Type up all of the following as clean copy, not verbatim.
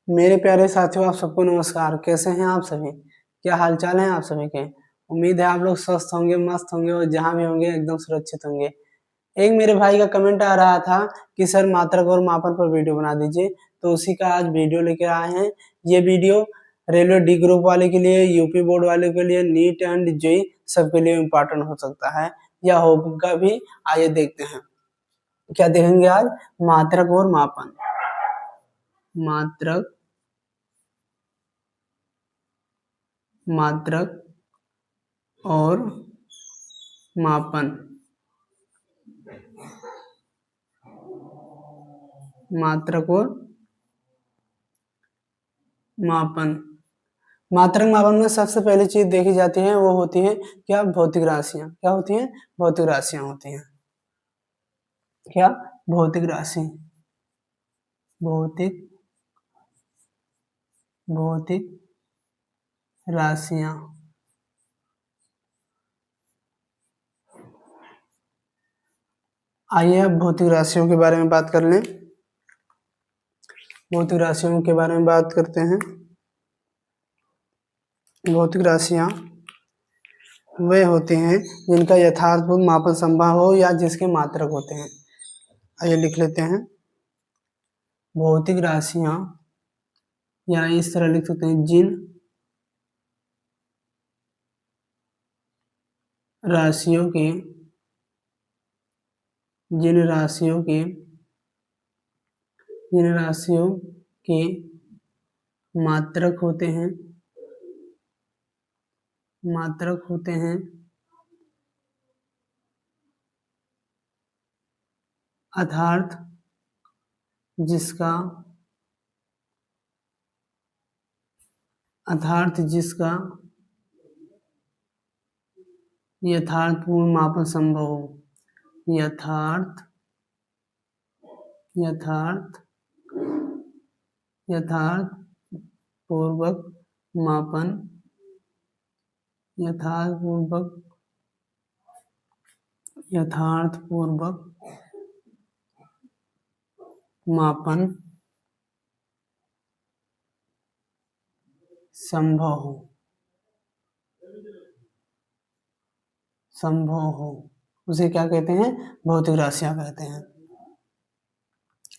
मेरे प्यारे साथियों, आप सबको नमस्कार। कैसे हैं आप सभी? क्या हाल चाल है आप सभी के? उम्मीद है आप लोग स्वस्थ होंगे, मस्त होंगे और जहाँ भी होंगे एकदम सुरक्षित होंगे। एक मेरे भाई का कमेंट आ रहा था कि सर मात्रक और मापन पर वीडियो बना दीजिए, तो उसी का आज वीडियो लेके आए हैं। ये वीडियो रेलवे डी ग्रुप वाले के लिए, यूपी बोर्ड वाले के लिए, नीट एंड जेई सबके लिए इम्पोर्टेंट हो सकता है या होगा भी। आइए देखते हैं क्या देखेंगे आज। मात्रक और मापन। मात्रक मात्रक और मापन। मात्रक और मापन। मात्रक मापन में सबसे पहली चीज देखी जाती है वो होती है क्या? भौतिक राशियां। क्या होती हैं? भौतिक राशियां होती हैं। क्या? भौतिक राशि। भौतिक भौतिक राशियां। आइए अब भौतिक राशियों के बारे में बात कर लें। भौतिक राशियों के बारे में बात करते हैं। भौतिक राशियां वे होती हैं जिनका यथार्थपूर्ण मापन संभव हो या जिसके मात्रक होते हैं। आइए लिख लेते हैं। भौतिक राशियां, या इस तरह लिख सकते हैं, राशियों के जिन राशियों के जिन राशियों के मात्रक होते हैं, मात्रक होते हैं अर्थात जिसका यथार्थपूर्ण मापन संभव हो। यथार्थ पूर्वक मापन यथार्थपूर्वक मापन संभव हो उसे क्या कहते हैं? भौतिक राशियां कहते हैं।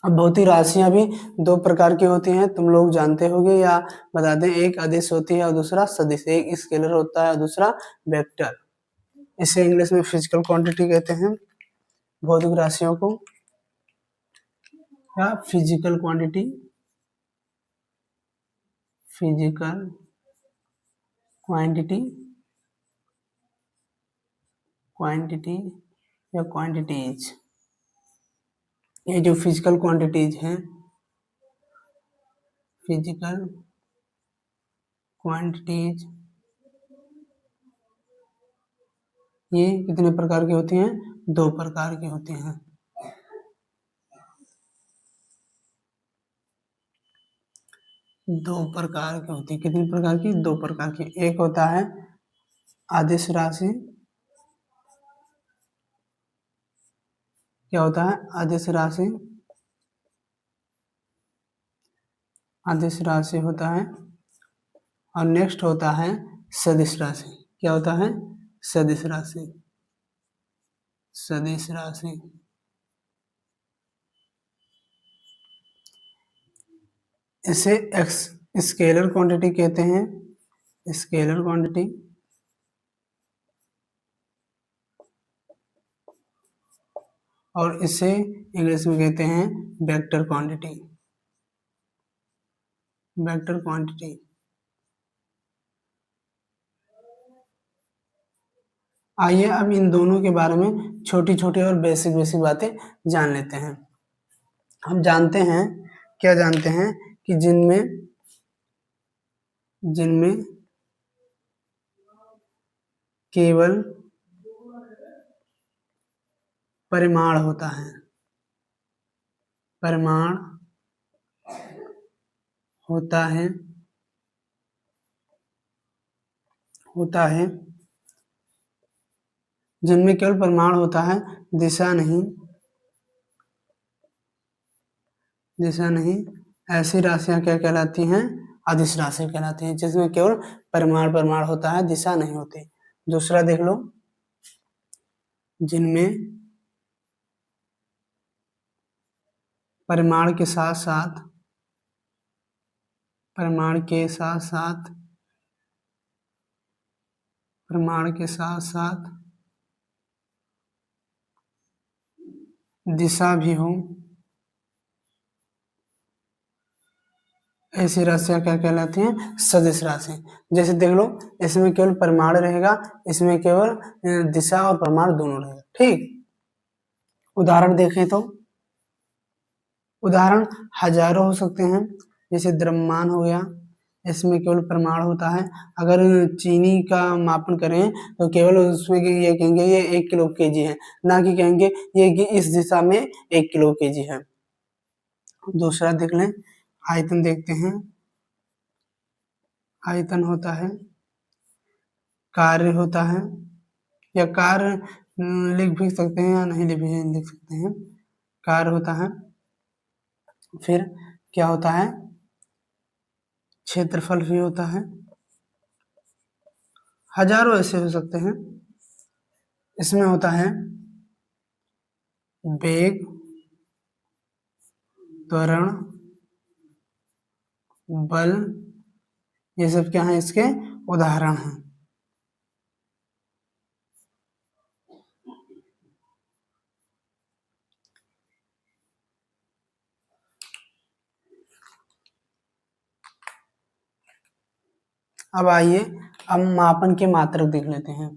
अब भौतिक राशियां भी दो प्रकार की होती हैं, तुम लोग जानते होंगे या बता दें। एक अदिश होती है और दूसरा सदिश। एक स्केलर होता है और दूसरा वेक्टर। इसे इंग्लिश में फिजिकल क्वांटिटी कहते हैं। भौतिक राशियों को या फिजिकल क्वांटिटी क्वांटिटी या क्वांटिटीज। ये जो फिजिकल क्वांटिटीज हैं, फिजिकल क्वांटिटीज, ये कितने प्रकार की होती हैं? दो प्रकार की होती हैं। दो प्रकार की होती है। कितनी प्रकार की? दो प्रकार की। एक होता है अदिश राशि। क्या होता है? अदिश राशि। अदिश राशि होता है। और नेक्स्ट होता है सदिश राशि। क्या होता है? सदिश राशि। सदिश राशि। इसे स्केलर क्वांटिटी कहते हैं। Scalar quantity. और इसे इंग्लिश में कहते हैं वेक्टर क्वांटिटी। Vector quantity. आइए अब इन दोनों के बारे में छोटी छोटी और बेसिक बेसिक बातें जान लेते हैं। हम जानते हैं, क्या जानते हैं, कि जिनमें केवल परिमाण होता है। परिमाण होता है जिनमें केवल परिमाण होता है, दिशा नहीं ऐसी राशियां क्या कहलाती हैं? अदिश राशि कहलाती हैं, जिसमें केवल परिमाण परिमाण होता है, दिशा नहीं होती। दूसरा देख लो, जिनमें परिमाण के साथ साथ परिमाण के साथ साथ परिमाण के साथ साथ दिशा भी हो, ऐसी राशियां क्या कहलाती हैं? सदिश राशि। जैसे देख लो, इसमें केवल परिमाण रहेगा, इसमें केवल दिशा और परिमाण दोनों रहेगा। ठीक, उदाहरण देखें तो उदाहरण हजारों हो सकते हैं। जैसे द्रव्यमान हो गया, इसमें केवल परिमाण होता है। अगर चीनी का मापन करें तो केवल उसमें ये कहेंगे ये 1 किलो केजी है, ना कि कहेंगे ये कि इस दिशा में 1 किलो केजी है। दूसरा देख लें, आयतन देखते हैं। आयतन होता है, कार्य होता है, या कार्य लिख भी सकते हैं या नहीं लिख सकते हैं। कार्य होता है, फिर क्या होता है? क्षेत्रफल भी होता है। हजारों ऐसे हो सकते हैं। इसमें होता है वेग, त्वरण, बल, ये सब क्या है? इसके उदाहरण हैं। अब आइए, अब मापन के मात्रक देख लेते हैं।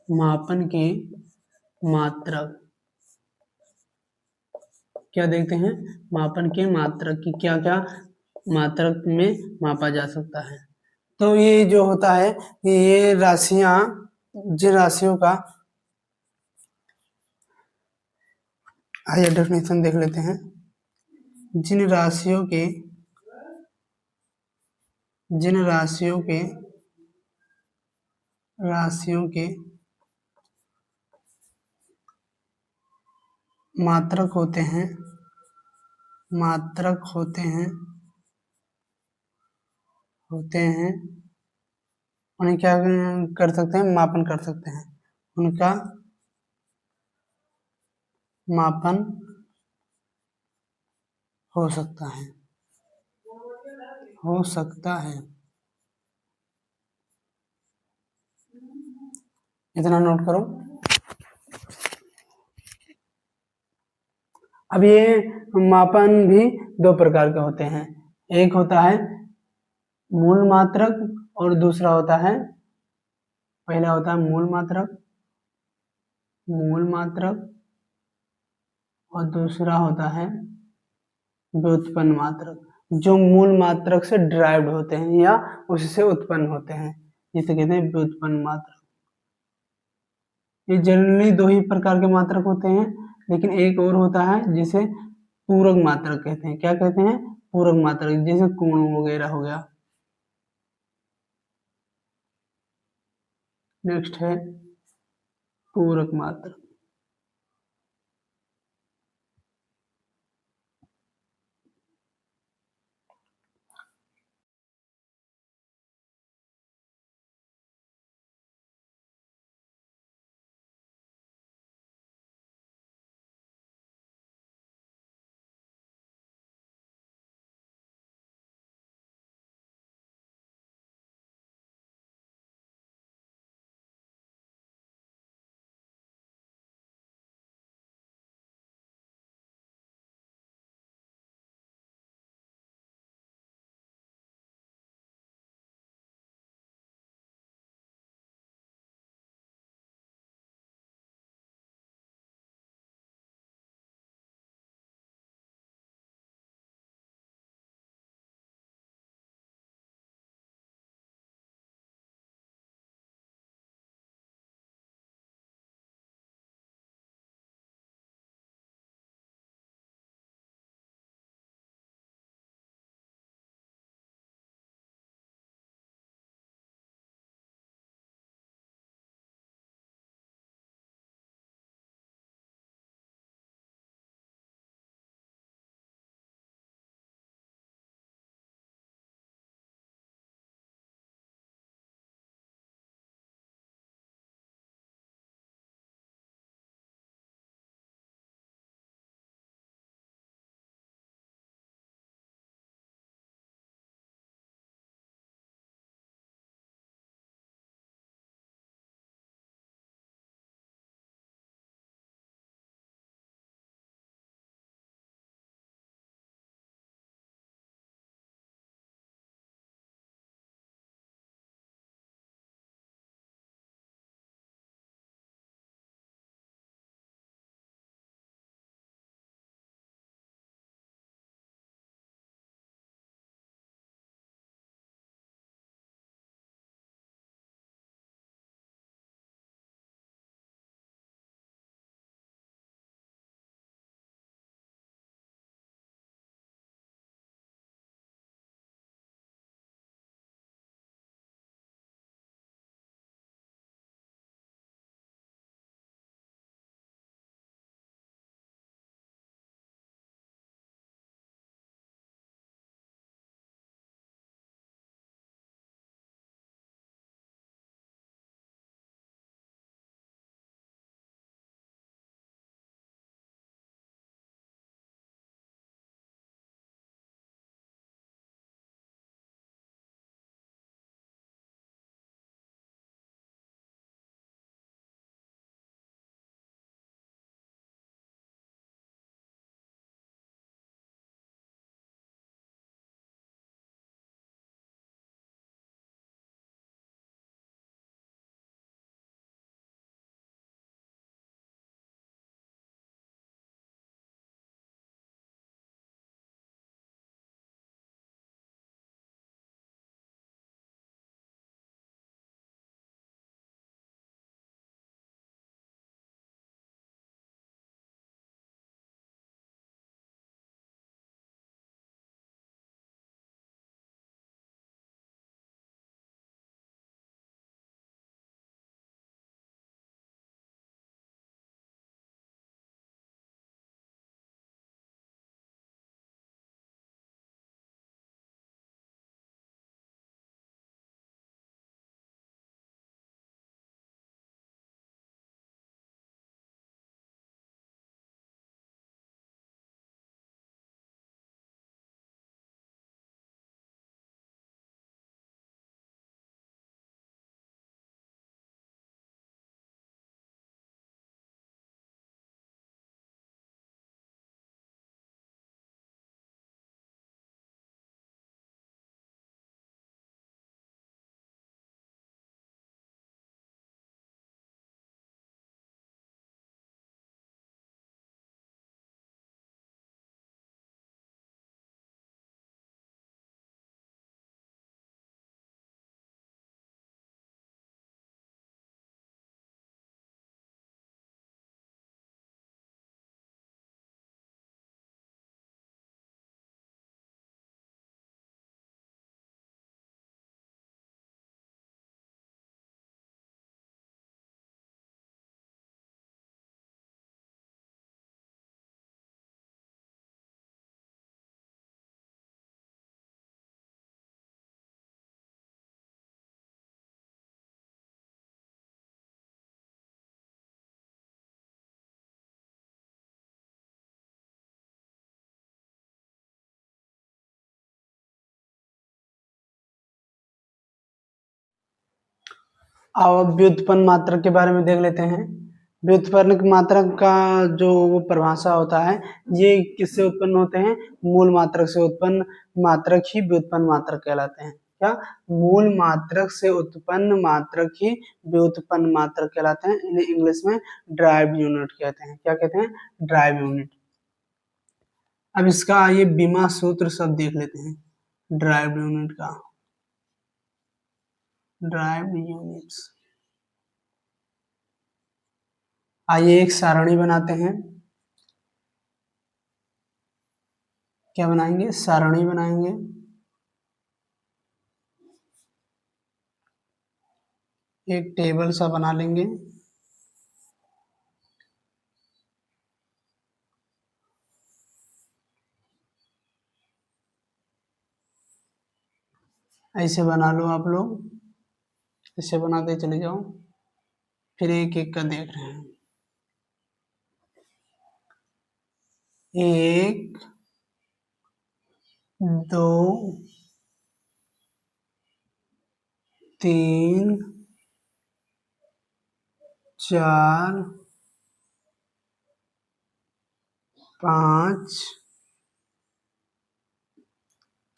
मापन के मात्रक क्या देखते हैं? मापन के मात्रक की क्या क्या मात्रक में मापा जा सकता है। तो ये जो होता है, ये राशियां, जिन राशियों का, आइए डेफिनेशन देख लेते हैं। जिन राशियों के राशियों के मात्रक होते हैं, उन्हें क्या कर सकते हैं? मापन कर सकते हैं। उनका मापन हो सकता है, इतना नोट करो। अब ये मापन भी दो प्रकार के होते हैं। एक होता है मूल मात्रक और दूसरा होता है, पहला होता है मूल मात्रक और दूसरा होता है व्युत्पन्न मात्रक। जो मूल मात्रक से डिराइव्ड होते हैं या उससे उत्पन्न होते हैं, जिसे कहते हैं व्युत्पन्न मात्रक। ये जनरली दो ही प्रकार के मात्रक होते हैं, लेकिन एक और होता है जिसे पूरक मात्रक कहते हैं। क्या कहते हैं? पूरक मात्रक, जैसे कोण वगैरह हो गया। नेक्स्ट है पूरक मात्रक। अब व्युत्पन्न मात्रक के बारे में देख लेते हैं। व्युत्पन्न मात्रक का जो वो परिभाषा होता है, ये किससे उत्पन्न होते हैं? मूल मात्रक से उत्पन्न मात्रक ही व्युत्पन्न मात्रक कहलाते हैं। क्या? मूल मात्रक से उत्पन्न मात्रक ही व्युत्पन्न मात्रक कहलाते हैं। इन्हें इंग्लिश में ड्राइव यूनिट कहते हैं। क्या कहते हैं? Drive unit. अब इसका आइए बीमा सूत्र सब देख लेते हैं ड्राइव यूनिट का। ड्राइव यूनिट्स, आइए एक सारणी बनाते हैं। क्या बनाएंगे? सारणी बनाएंगे। एक टेबल सा बना लेंगे। ऐसे बना लो आप लोग, ऐसे बनाते चले जाओ, फिर एक एक का देख रहे हैं। एक, दो, तीन, चार, पाँच,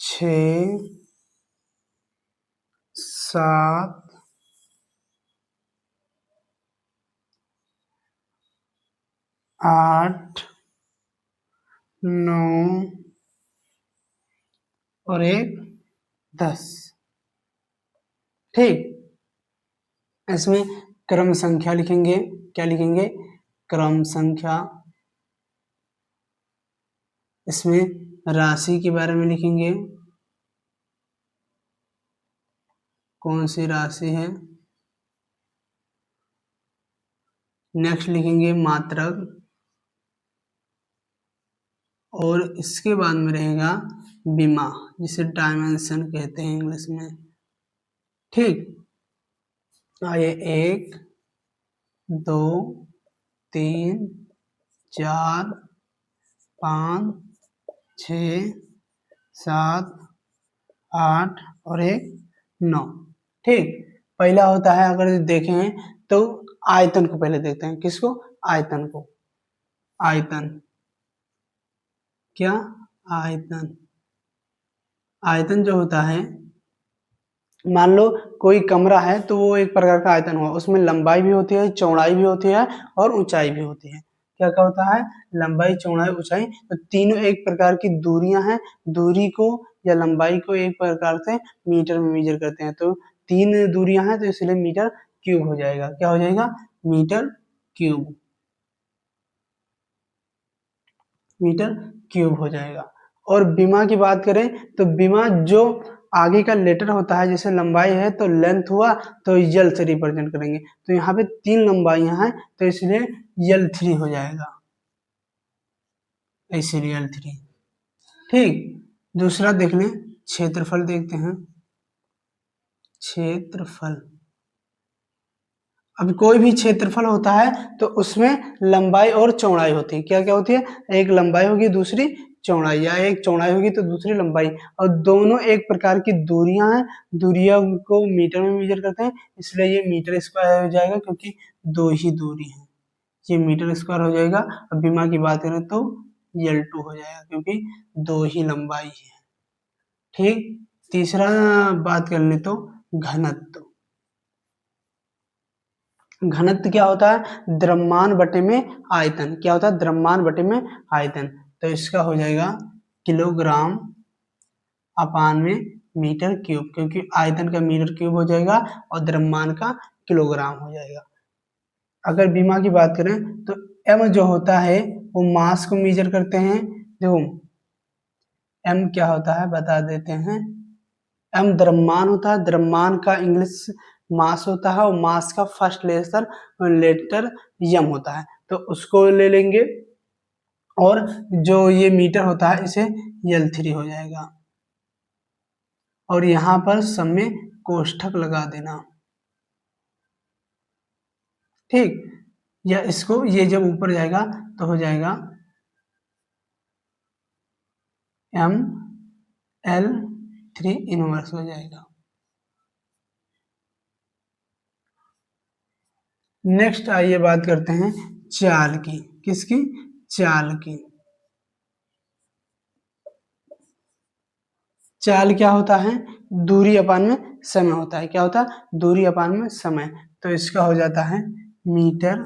6, 7, 8, 9 और एक 10। ठीक, इसमें क्रम संख्या लिखेंगे। क्या लिखेंगे? क्रम संख्या। इसमें राशि के बारे में लिखेंगे, कौन सी राशि है। नेक्स्ट लिखेंगे मात्रक, और इसके बाद में रहेगा बीमा, जिसे डायमेंशन कहते हैं इंग्लिश में। ठीक, आइए 1, 2, 3, 4, 5, 6, 7, 8 और एक 9। ठीक, पहला होता है, अगर देखें तो आयतन को पहले देखते हैं। किसको? आयतन को। आयतन, क्या? आयतन। आयतन जो होता है, मान लो कोई कमरा है तो वो एक प्रकार का आयतन हुआ, उसमें लंबाई भी होती है, चौड़ाई भी होती है और ऊंचाई भी होती है। क्या क्या होता है? लंबाई, चौड़ाई, ऊंचाई। तो तीनों एक प्रकार की दूरियां हैं। दूरी को या लंबाई को एक प्रकार से मीटर में मेजर करते हैं। तो 3 दूरियां हैं, तो इसलिए मीटर क्यूब हो जाएगा। क्या हो जाएगा? Metre cube. मीटर क्यूब हो जाएगा। और बीमा की बात करें तो बीमा जो आगे का लेटर होता है, जैसे लंबाई है तो लेंथ हुआ, तो यल से रिप्रेजेंट करेंगे। तो यहाँ पे 3 लंबाइयां हैं, तो इसलिए L3 हो जाएगा, इसलिए L3। ठीक, दूसरा देख लें, क्षेत्रफल देखते हैं। क्षेत्रफल, अब कोई भी क्षेत्रफल होता है तो उसमें लंबाई और चौड़ाई होती है। क्या क्या होती है? एक लंबाई होगी, दूसरी चौड़ाई, या एक चौड़ाई होगी तो दूसरी लंबाई, और दोनों एक प्रकार की दूरियां हैं। दूरियों को मीटर में मेजर करते हैं, इसलिए ये मीटर स्क्वायर हो जाएगा, क्योंकि 2 ही दूरी है। ये मीटर स्क्वायर हो जाएगा। अब बीमा की बात करें तो L2 हो जाएगा, क्योंकि 2 ही लंबाई है। ठीक, तीसरा बात कर ले तो घनत्व। घनत्व क्या होता है? द्रव्यमान बटे में आयतन। क्या होता है? द्रव्यमान बटे में आयतन। तो इसका हो जाएगा किलोग्राम अपान में मीटर क्यूब, क्योंकि आयतन का मीटर क्यूब हो जाएगा और द्रव्यमान का किलोग्राम हो जाएगा। अगर बीमा की बात करें तो एम जो होता है वो मास को मेजर करते हैं। देखो एम क्या होता है बता देते हैं। एम द्रव्यमान होता है। द्रव्यमान का इंग्लिश मास होता है, और मास का फर्स्ट लेटर यम होता है, तो उसको ले लेंगे। और जो ये मीटर होता है, इसे L3 हो जाएगा। और यहाँ पर सब में कोष्ठक लगा देना। ठीक, या इसको, ये जब ऊपर जाएगा तो हो जाएगा ML3 इनवर्स हो जाएगा। नेक्स्ट आइए बात करते हैं चाल की। किसकी? चाल की। चाल क्या होता है? दूरी अपान में समय होता है। क्या होता है? दूरी अपान में समय। तो इसका हो जाता है मीटर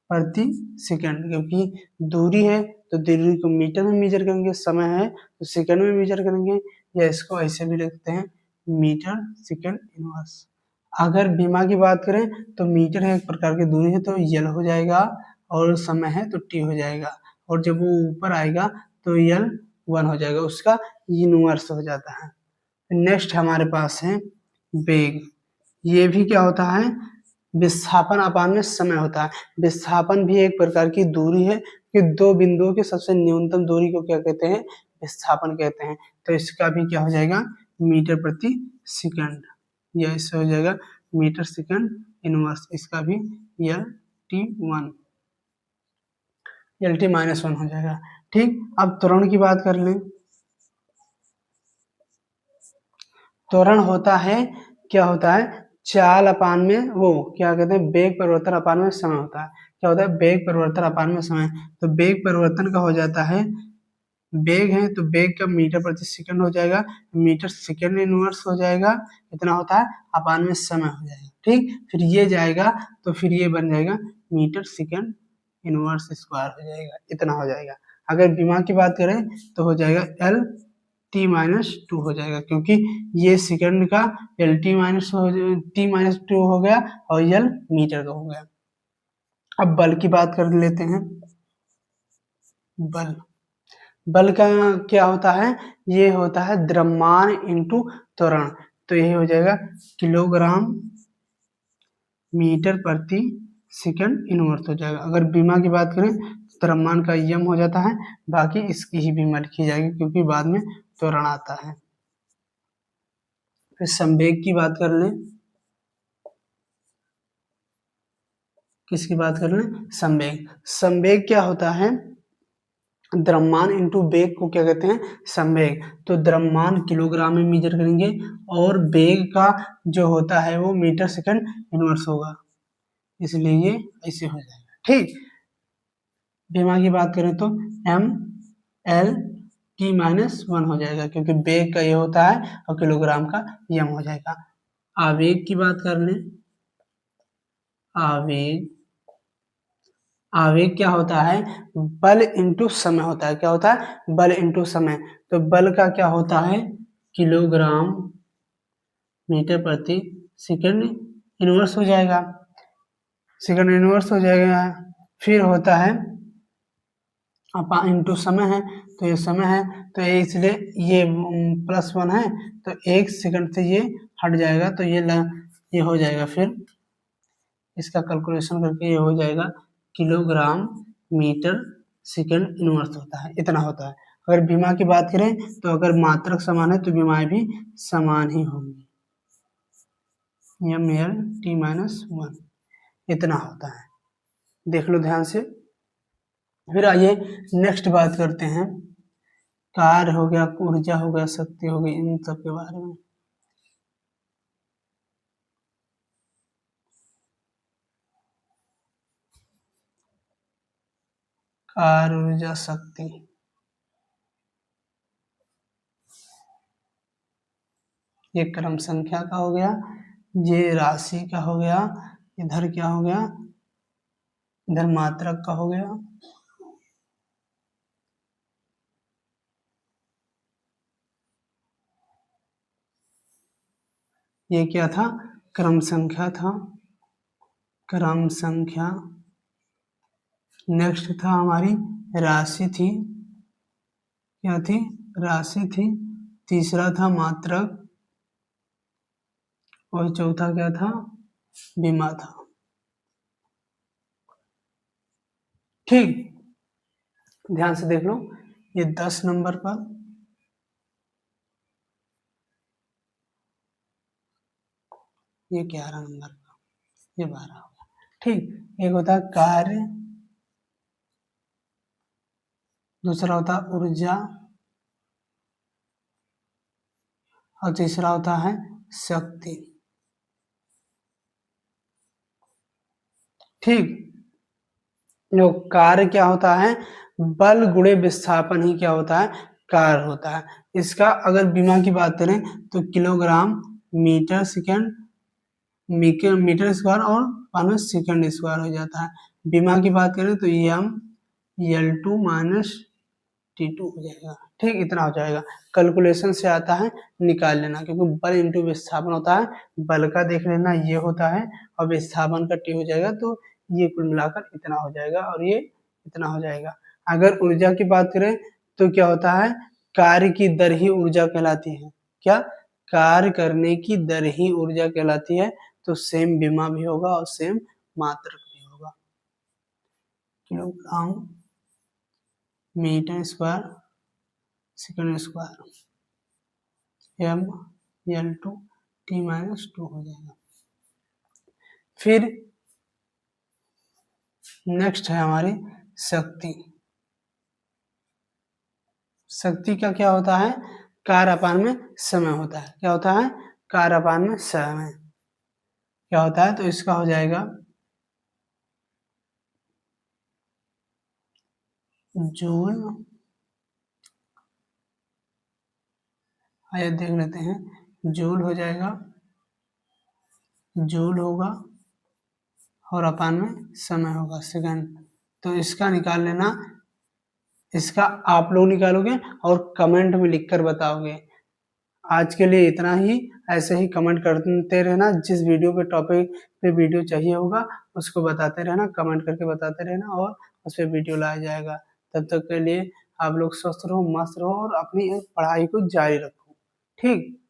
प्रति सेकंड, क्योंकि दूरी है तो दूरी को मीटर में मेजर करेंगे, समय है तो सेकंड में मेजर करेंगे, या इसको ऐसे भी लिखते हैं मीटर सेकंड इनवर्स। अगर बीमा की बात करें तो मीटर है एक प्रकार की दूरी है तो यल हो जाएगा, और समय है तो टी हो जाएगा, और जब वो ऊपर आएगा तो यल 1 हो जाएगा, उसका इनवर्स हो जाता है। नेक्स्ट हमारे पास है वेग। ये भी क्या होता है? विस्थापन अपान में समय होता है। विस्थापन भी एक प्रकार की दूरी है कि दो बिंदुओं के सबसे न्यूनतम दूरी को क्या कहते हैं? विस्थापन कहते हैं। तो इसका भी क्या हो जाएगा? मीटर प्रति सेकंड, या इससे हो जाएगा मीटर सेकंड इनवर्स। इसका भी यल टी 1, यल टी -1 हो जाएगा। ठीक, अब त्वरण की बात कर लें। त्वरण होता है, क्या होता है? चाल अपान में वो क्या कहते हैं? वेग परिवर्तन अपान में समय होता है। क्या होता है? वेग परिवर्तन अपान में समय। तो वेग परिवर्तन का हो जाता है, वेग है तो वेग का मीटर प्रति सेकंड हो जाएगा, मीटर सेकंड इनवर्स हो जाएगा, इतना होता है, अपान में समय हो जाएगा। ठीक, फिर ये जाएगा तो फिर ये बन जाएगा मीटर सेकंड इनवर्स स्क्वायर हो जाएगा, इतना हो जाएगा। अगर दिमाग की बात करें तो हो जाएगा एल टी -2 हो जाएगा, क्योंकि ये सेकंड का एल टी -2 हो गया और यल मीटर का हो गया। अब बल की बात कर लेते हैं। बल, बल का क्या होता है? ये होता है द्रव्यमान इंटू त्वरण। तो यही हो जाएगा किलोग्राम मीटर प्रति सेकंड इनवर्स हो जाएगा। अगर बीमा की बात करें तो द्रव्यमान का यम हो जाता है, बाकी इसकी ही बीमा लिखी जाएगी क्योंकि बाद में त्वरण आता है। फिर संवेग की बात कर लें। किसकी बात कर लें? संवेग। संवेग क्या होता है? द्रव्यमान इंटू वेग को क्या कहते हैं? संवेग। तो द्रव्यमान किलोग्राम में मेजर करेंगे और वेग का जो होता है वो मीटर सेकंड इनवर्स होगा, इसलिए ये ऐसे हो जाएगा। ठीक, बीमा की बात करें तो एम एल टी -1 हो जाएगा, क्योंकि वेग का ये होता है और किलोग्राम का यम हो जाएगा। आवेग की बात कर लें। आवेग, आवेग क्या होता है? बल इंटू समय होता है। क्या होता है? बल इंटू समय। तो बल का क्या होता है? किलोग्राम मीटर प्रति सेकंड इनवर्स हो जाएगा, सेकंड इनवर्स हो जाएगा। फिर होता है अपा इंटू समय है, तो ये समय है तो ये इसलिए ये +1 है तो 1 सेकंड से ये हट जाएगा, तो ये हो जाएगा। फिर इसका कैलकुलेशन करके ये हो जाएगा किलोग्राम मीटर सेकंड इनवर्स होता है, इतना होता है। अगर बीमा की बात करें तो अगर मात्रक समान है तो बीमाएं भी समान ही होंगी, एम एल टी -1 इतना होता है, देख लो ध्यान से। फिर आइए नेक्स्ट बात करते हैं, कार्य हो गया, ऊर्जा हो गया, शक्ति हो गई, इन सब के बारे में। कार्य, ऊर्जा, शक्ति, ये क्रम संख्या का हो गया, ये राशि का हो गया, इधर क्या हो गया? इधर मात्रक का हो गया, ये क्या था? क्रम संख्या था, क्रम संख्या। नेक्स्ट था हमारी राशि थी, क्या थी? राशि थी। तीसरा था मात्रक, और चौथा क्या था? बीमा था। ठीक, ध्यान से देख लो, ये 10 नंबर पर, ये 11 नंबर का, ये 12 होगा। ठीक, एक होता है कार्य, दूसरा होता है ऊर्जा, और तीसरा होता है शक्ति। ठीक। जो कार्य क्या होता है, बल गुणे विस्थापन ही क्या होता है, कार्य होता है। इसका अगर विमा की बात करें तो kilogram metre second metre square और माइनस सेकंड स्क्वायर हो जाता है। विमा की बात करें तो एम L2 माइनस T2 हो जाएगा। ठीक, इतना हो जाएगा। कैलकुलेशन से आता है, निकाल लेना, क्योंकि बल इंटू विस्थापन होता है। बल का देख लेना ये होता है और विस्थापन का T हो जाएगा, तो ये कुल मिलाकर इतना हो जाएगा और ये इतना हो जाएगा। अगर ऊर्जा की बात करें तो क्या होता है, कार्य की दर ही ऊर्जा कहलाती है। क्या, कार्य करने की दर ही ऊर्जा कहलाती है। तो सेम विमा भी होगा और सेम मात्रक भी होगा। Kilogram metre square second square M L2 T-2 हो जाएगा। फिर नेक्स्ट है हमारी शक्ति। शक्ति का क्या होता है, कार्य अपान में समय होता है। क्या होता है, कार्य अपान में समय क्या होता है, तो इसका हो जाएगा जूल। आइए देख लेते हैं, जूल हो जाएगा, जूल होगा और अपान में समय होगा सेकंड। तो इसका निकाल लेना, इसका आप लोग निकालोगे और कमेंट में लिखकर बताओगे। आज के लिए इतना ही। ऐसे ही कमेंट करते रहना, जिस वीडियो पे टॉपिक पे वीडियो चाहिए होगा उसको बताते रहना, कमेंट करके बताते रहना और उस पर वीडियो लाया जाएगा। तब तक के लिए आप लोग स्वस्थ रहो, मस्त रहो और अपनी पढ़ाई को जारी रखो। ठीक।